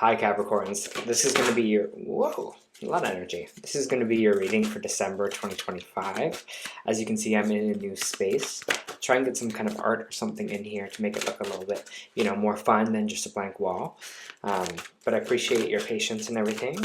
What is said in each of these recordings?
Hi Capricorns, this is going to be your, whoa, a lot of energy. This is going to be your reading for December 2025. As you can see, I'm in a new space. Try and get some kind of art or something in here to make it look a little bit, more fun than just a blank wall. But I appreciate your patience and everything.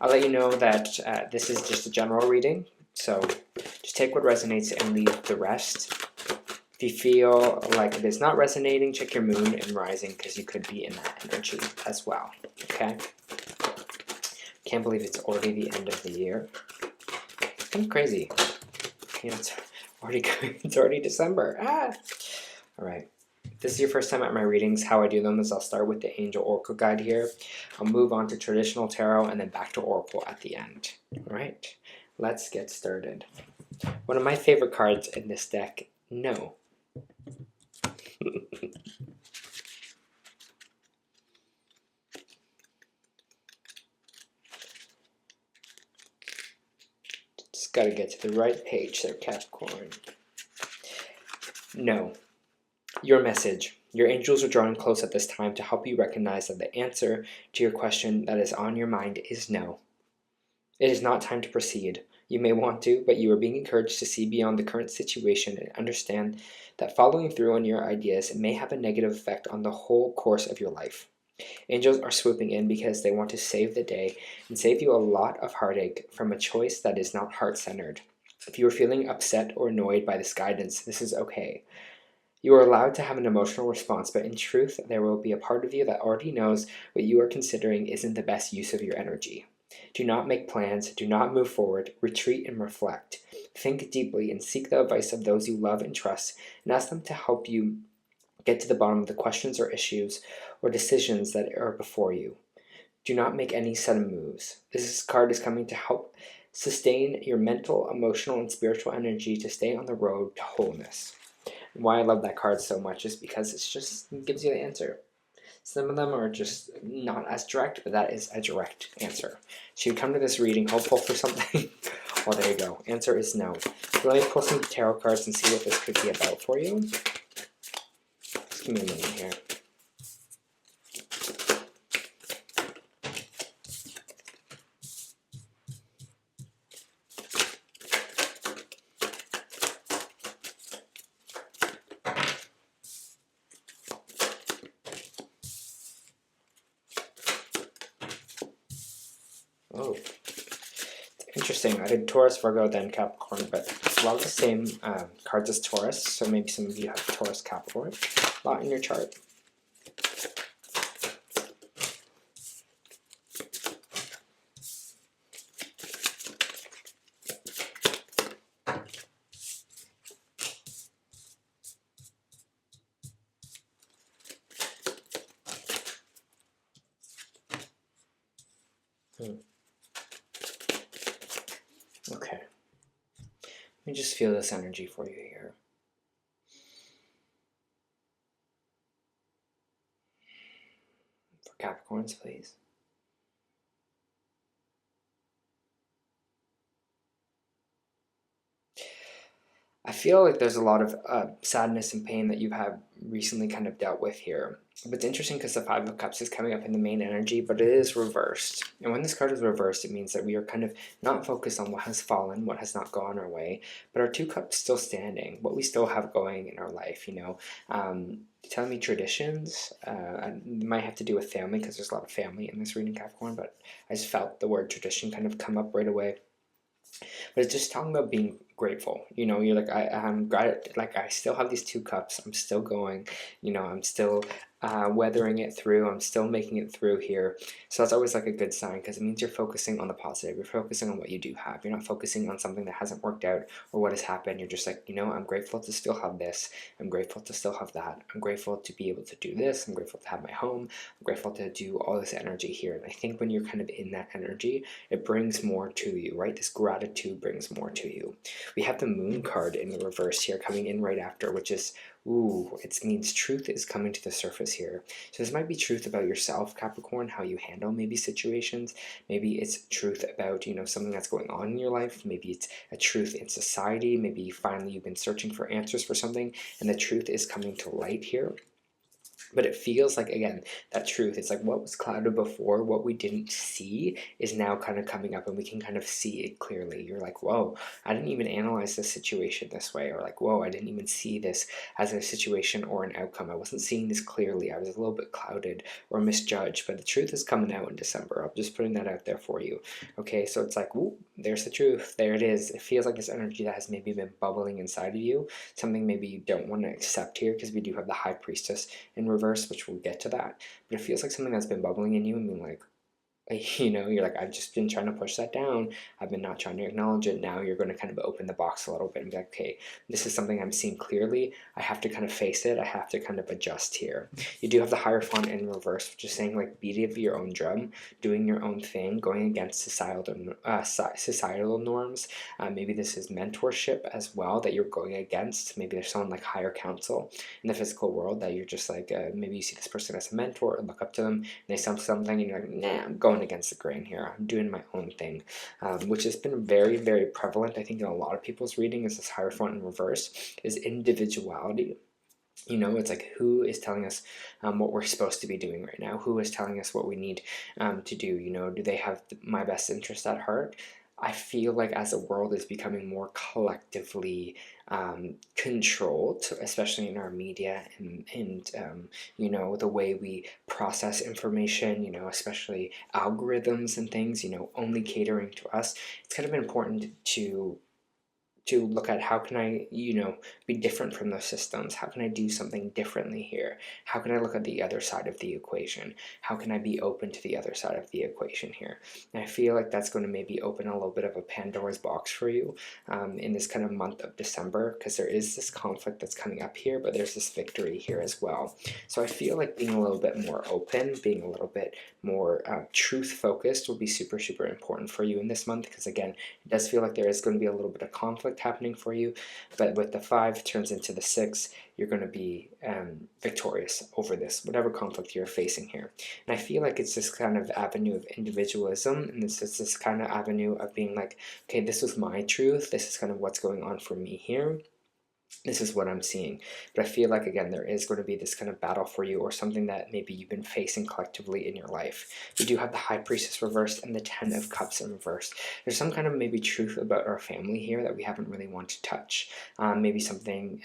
I'll let you know that this is just a general reading, so just take what resonates and leave the rest. If you feel like it is not resonating, check your moon and rising because you could be in that energy as well, okay? Can't believe it's already the end of the year. It's kind of crazy. It's already December. All right. If this is your first time at my readings, how I do them is I'll start with the Angel Oracle Guide here. I'll move on to Traditional Tarot and then back to Oracle at the end. All right, let's get started. One of my favorite cards in this deck, No. Just gotta get to the right page there, Capricorn. No. Your message. Your angels are drawing close at this time to help you recognize that the answer to your question that is on your mind is no. It is not time to proceed. You may want to, but you are being encouraged to see beyond the current situation and understand that following through on your ideas may have a negative effect on the whole course of your life. Angels are swooping in because they want to save the day and save you a lot of heartache from a choice that is not heart-centered. If you are feeling upset or annoyed by this guidance, this is okay. You are allowed to have an emotional response, but in truth, there will be a part of you that already knows what you are considering isn't the best use of your energy. Do not make plans, do not move forward, retreat and reflect. Think deeply and seek the advice of those you love and trust and ask them to help you get to the bottom of the questions or issues or decisions that are before you. Do not make any sudden moves. This card is coming to help sustain your mental, emotional, and spiritual energy to stay on the road to wholeness. And why I love that card so much is because it gives you the answer. Some of them are just not as direct, but that is a direct answer. So you come to this reading hopeful for something. Well, there you go. Answer is no. So let me pull some tarot cards and see what this could be about for you. Just give me a minute here. Oh, it's interesting. I did Taurus, Virgo, then Capricorn, but a lot of the same cards as Taurus, so maybe some of you have Taurus, Capricorn, a lot in your chart. Okay. Let me just feel this energy for you here. For Capricorns, please. I feel like there's a lot of sadness and pain that you have recently kind of dealt with here. But it's interesting because the Five of Cups is coming up in the main energy, but it is reversed. And when this card is reversed, it means that we are kind of not focused on what has fallen, what has not gone our way, but our two cups still standing, what we still have going in our life, telling me traditions, it might have to do with family because there's a lot of family in this reading, Capricorn, but I just felt the word tradition kind of come up right away. But it's just talking about being grateful. You're like, I'm glad, like I still have these two cups. I'm still going. I'm still weathering it through. I'm still making it through here. So that's always like a good sign because it means you're focusing on the positive. You're focusing on what you do have. You're not focusing on something that hasn't worked out or what has happened. You're just like, I'm grateful to still have this. I'm grateful to still have that. I'm grateful to be able to do this. I'm grateful to have my home. I'm grateful to do all this energy here. And I think when you're kind of in that energy, it brings more to you, right? This gratitude brings more to you. We have the Moon card in the reverse here coming in right after, which is, it means truth is coming to the surface here. So this might be truth about yourself, Capricorn, how you handle maybe situations. Maybe it's truth about, something that's going on in your life. Maybe it's a truth in society. Maybe finally you've been searching for answers for something and the truth is coming to light here. But it feels like, again, that truth. It's like what was clouded before, what we didn't see is now kind of coming up, and we can kind of see it clearly. You're like, whoa, I didn't even analyze this situation this way. Or like, whoa, I didn't even see this as a situation or an outcome. I wasn't seeing this clearly. I was a little bit clouded or misjudged. But the truth is coming out in December. I'm just putting that out there for you. Okay, so it's like, whoop, there's the truth. There it is. It feels like this energy that has maybe been bubbling inside of you. Something maybe you don't want to accept here, because we do have the High Priestess in reverse, which we'll get to that. But it feels like something that's been bubbling in you and being like, you know, you're like, I've just been trying to push that down. I've been not trying to acknowledge it. Now you're going to kind of open the box a little bit and be like, okay, this is something I'm seeing clearly. I have to kind of face it. I have to kind of adjust here. You do have the Hierophant in reverse, which is saying like beat of your own drum, doing your own thing, going against societal norms. Maybe this is mentorship as well that you're going against. Maybe there's someone like higher counsel in the physical world that you're just like, maybe you see this person as a mentor and look up to them, and they say something and you're like, nah, I'm going against the grain here. I'm doing my own thing, which has been very, very prevalent, I think, in a lot of people's reading. Is this Hierophant in reverse is individuality. You know, it's like, who is telling us what we're supposed to be doing right now? Who is telling us what we need to do? You know, do they have my best interest at heart? I feel like as the world is becoming more collectively controlled, especially in our media and you know, the way we process information, you know, especially algorithms and things, you know, only catering to us, it's kind of important to look at how can I, you know, be different from those systems? How can I do something differently here? How can I look at the other side of the equation? How can I be open to the other side of the equation here? And I feel like that's going to maybe open a little bit of a Pandora's box for you in this kind of month of December, because there is this conflict that's coming up here, but there's this victory here as well. So I feel like being a little bit more open, being a little bit more truth focused will be super, super important for you in this month, because again, it does feel like there is going to be a little bit of conflict happening for you, but with the 5 turns into the 6, you're going to be victorious over this, whatever conflict you're facing here. And I feel like it's this kind of avenue of individualism, and this is this kind of avenue of being like, okay, this is my truth, this is kind of what's going on for me here. This is what I'm seeing. But I feel like, again, there is going to be this kind of battle for you, or something that maybe you've been facing collectively in your life. We do have the High Priestess reversed and the 10 of Cups in reverse. There's some kind of maybe truth about our family here that we haven't really wanted to touch. Maybe something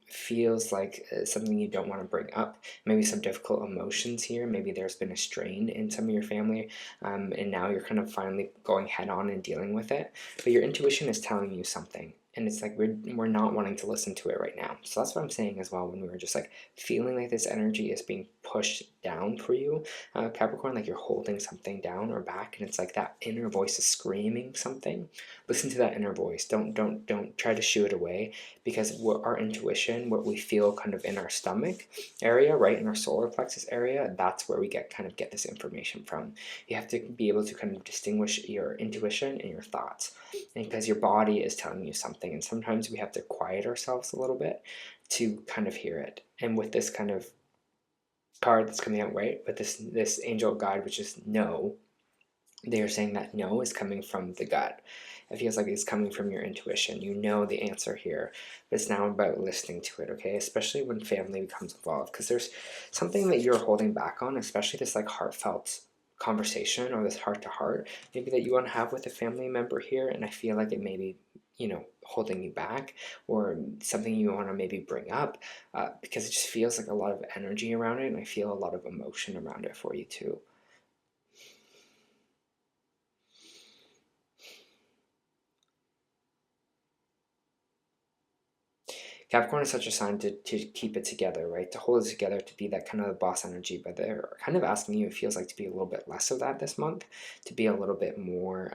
feels like something you don't want to bring up. Maybe some difficult emotions here. Maybe there's been a strain in some of your family, and now you're kind of finally going head on and dealing with it. But your intuition is telling you something. And it's like we're not wanting to listen to it right now. So that's what I'm saying as well, when we were just like feeling like this energy is being pushed down for you, Capricorn, like you're holding something down or back, and it's like that inner voice is screaming something. Listen to that inner voice. Don't try to shoo it away, because what our intuition, what we feel kind of in our stomach area, right, in our solar plexus area, that's where we get this information from. You have to be able to kind of distinguish your intuition and your thoughts, and because your body is telling you something. And sometimes we have to quiet ourselves a little bit to kind of hear it. And with this kind of card that's coming out, right, with this angel guide, which is no, they are saying that no is coming from the gut. It feels like it's coming from your intuition. You know the answer here, but it's now about listening to it, okay? Especially when family becomes involved, because there's something that you're holding back on, especially this like heartfelt conversation, or this heart-to-heart maybe that you want to have with a family member here. And I feel like it may be, you know, holding you back, or something you want to maybe bring up, because it just feels like a lot of energy around it, and I feel a lot of emotion around it for you too. Capricorn is such a sign to keep it together, right? To hold it together, to be that kind of boss energy, but they're kind of asking you, it feels like, to be a little bit less of that this month, to be a little bit more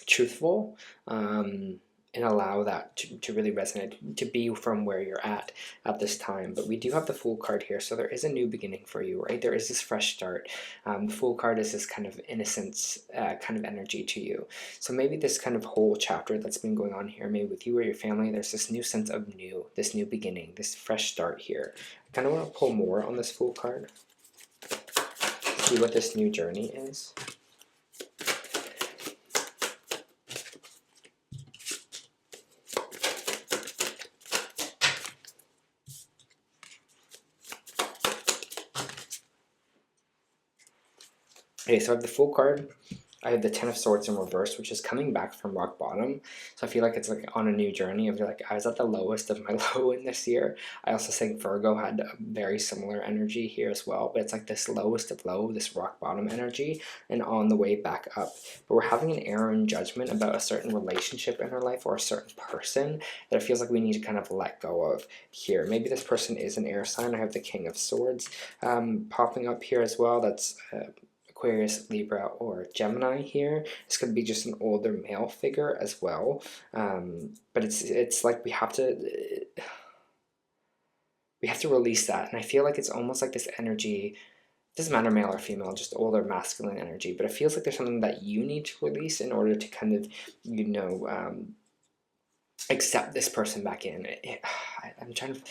truthful, and allow that to really resonate, to be from where you're at this time. But we do have the Fool card here, so there is a new beginning for you, right? There is this fresh start. The Fool card is this kind of innocence kind of energy to you. So maybe this kind of whole chapter that's been going on here, maybe with you or your family, there's this new sense of new, this new beginning, this fresh start here. I kind of want to pull more on this Fool card, see what this new journey is. Okay, so I have the Fool card. I have the Ten of Swords in reverse, which is coming back from rock bottom. So I feel like it's like on a new journey of like, I was at the lowest of my low in this year. I also think Virgo had a very similar energy here as well, but it's like this lowest of low, this rock bottom energy, and on the way back up. But we're having an error in judgment about a certain relationship in our life or a certain person that it feels like we need to kind of let go of here. Maybe this person is an air sign. I have the King of Swords popping up here as well. That's Aquarius, Libra, or Gemini here. This could be just an older male figure as well. But it's like we have to release that. And I feel like it's almost like this energy, doesn't matter male or female, just older masculine energy, but it feels like there's something that you need to release in order to kind of, accept this person back in. I'm trying to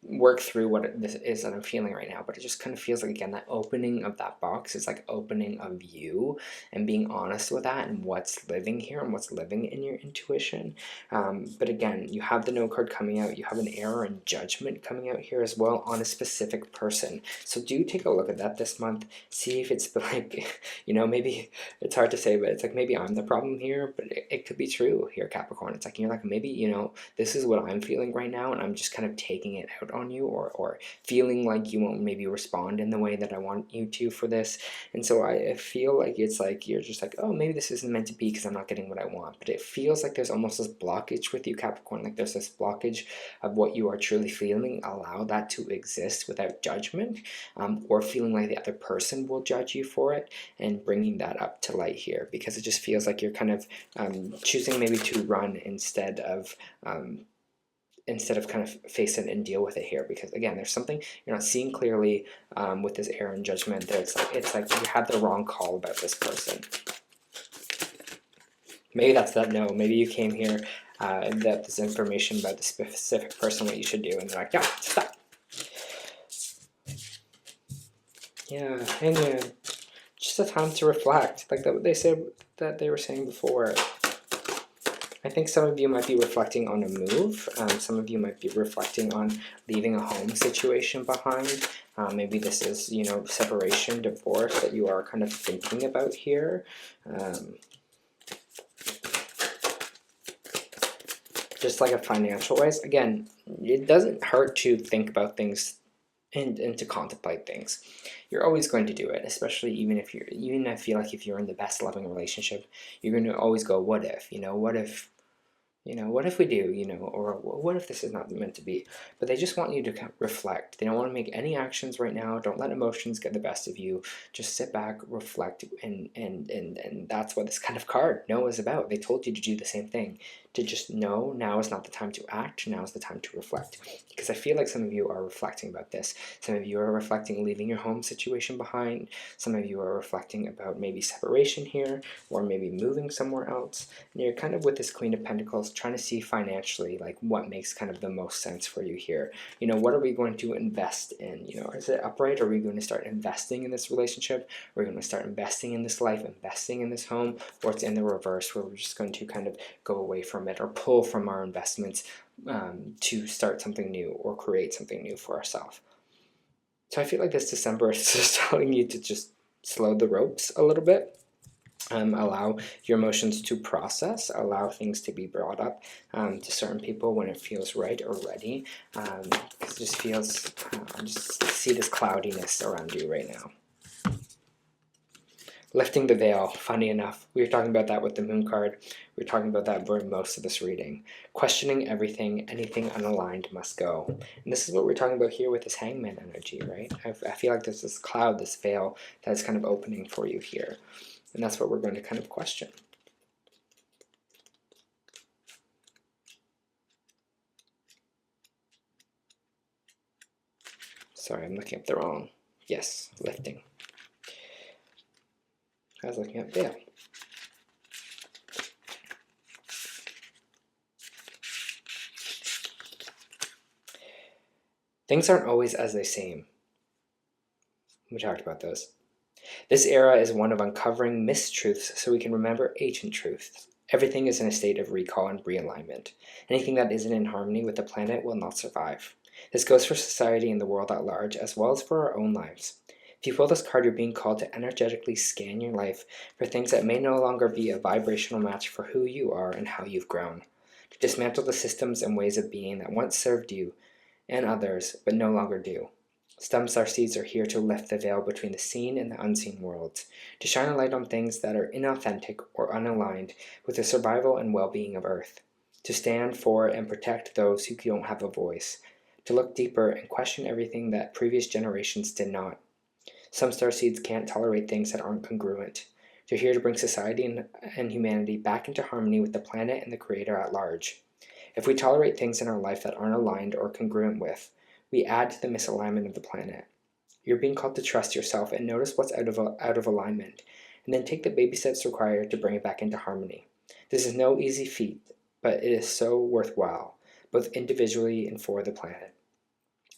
work through what this is that I'm feeling right now, but it just kind of feels like, again, that opening of that box is like opening of you and being honest with that and what's living here and what's living in your intuition. But again, you have the No card coming out. You have an error in judgment coming out here as well on a specific person. So do take a look at that this month. See if it's like, maybe it's hard to say, but it's like maybe I'm the problem here, but it could be true here, Capricorn. It's like you're like, maybe, this is what I'm feeling right now, and I'm just kind of taking it out on you, or feeling like you won't maybe respond in the way that I want you to for this. And so I feel like it's like you're just like, oh, maybe this isn't meant to be because I'm not getting what I want. But it feels like there's almost this blockage with you, Capricorn. Like there's this blockage of what you are truly feeling. Allow that to exist without judgment, or feeling like the other person will judge you for it, and bringing that up to light here, because it just feels like you're kind of choosing maybe to run instead of kind of face it and deal with it here. Because again, there's something you're not seeing clearly with this error in judgment, that it's like you had the wrong call about this person. Maybe that's that no. Maybe you came here and got this information about the specific person, what you should do, and they're like, yeah, stop. Yeah, hang on. Just a time to reflect, like that. What they said that they were saying before. I think some of you might be reflecting on a move. Some of you might be reflecting on leaving a home situation behind. Maybe this is, separation, divorce that you are kind of thinking about here. Just like a financial ways. Again, it doesn't hurt to think about things and to contemplate things. You're always going to do it, especially even I feel like if you're in the best loving relationship, you're going to always go, what if, what if we do, or what if this is not meant to be? But they just want you to reflect. They don't want to make any actions right now. Don't let emotions get the best of you. Just sit back, reflect, and that's what this kind of card, No, is about. They told you to do the same thing. To just know now is not the time to act, now is the time to reflect. Because I feel like some of you are reflecting about this. Some of you are reflecting leaving your home situation behind. Some of you are reflecting about maybe separation here, or maybe moving somewhere else. And you're kind of with this Queen of Pentacles trying to see financially like what makes kind of the most sense for you here. What are we going to invest in? Is it upright? Are we going to start investing in this relationship? Are we going to start investing in this life, investing in this home? Or it's in the reverse, where we're just going to kind of go away from it or pull from our investments to start something new or create something new for ourselves. So I feel like this December is just telling you to just slow the ropes a little bit. Allow your emotions to process, allow things to be brought up to certain people when it feels right or ready. It just feels, I just see this cloudiness around you right now. Lifting the veil, funny enough. We were talking about that with the Moon card. We were talking about that for most of this reading. Questioning everything, anything unaligned must go. And this is what we're talking about here with this Hangman energy, right? I feel like there's this cloud, this veil that's kind of opening for you here. And that's what we're going to kind of question. Sorry, I'm looking up the wrong. Yes, lifting. I was looking up veil. Things aren't always as they seem. We talked about those. This era is one of uncovering mistruths so we can remember ancient truths. Everything is in a state of recall and realignment. Anything that isn't in harmony with the planet will not survive. This goes for society and the world at large, as well as for our own lives. If you pull this card, you're being called to energetically scan your life for things that may no longer be a vibrational match for who you are and how you've grown. To dismantle the systems and ways of being that once served you and others, but no longer do. STARSEEDs are here to lift the veil between the seen and the unseen worlds, to shine a light on things that are inauthentic or unaligned with the survival and well-being of Earth, to stand for and protect those who don't have a voice, to look deeper and question everything that previous generations did not. Some starseeds can't tolerate things that aren't congruent. They're here to bring society and humanity back into harmony with the planet and the Creator at large. If we tolerate things in our life that aren't aligned or congruent with, we add to the misalignment of the planet. You're being called to trust yourself and notice what's out of alignment, and then take the baby steps required to bring it back into harmony. This is no easy feat, but it is so worthwhile, both individually and for the planet.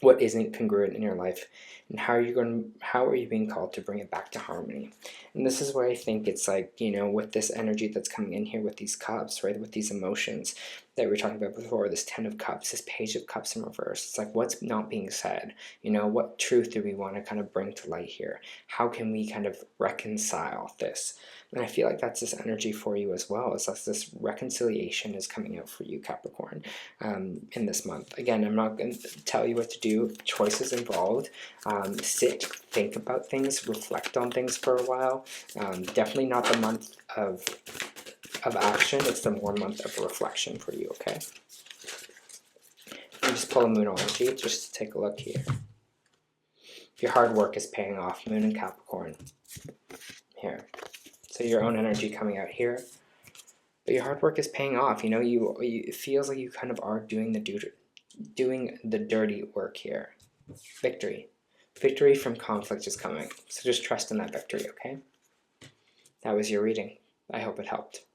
What isn't congruent in your life, and how are you being called to bring it back to harmony? And this is where I think it's like, with this energy that's coming in here with these cups, right, with these emotions that we were talking about before, this 10 of cups, this page of cups in reverse. It's like, what's not being said? What truth do we want to kind of bring to light here? How can we kind of reconcile this? And I feel like that's this energy for you as well. It's like this reconciliation is coming out for you, Capricorn, in this month. Again, I'm not going to tell you what to do. Choices involved. Sit, think about things, reflect on things for a while. Definitely not the month of action. It's the more month of reflection for you, okay? You just pull a Moonology just to take a look here. Your hard work is paying off. Moon and Capricorn. Here. So your own energy coming out here. But your hard work is paying off. It feels like you kind of are doing the dirty work here. Victory. Victory from conflict is coming. So just trust in that victory, okay? That was your reading. I hope it helped.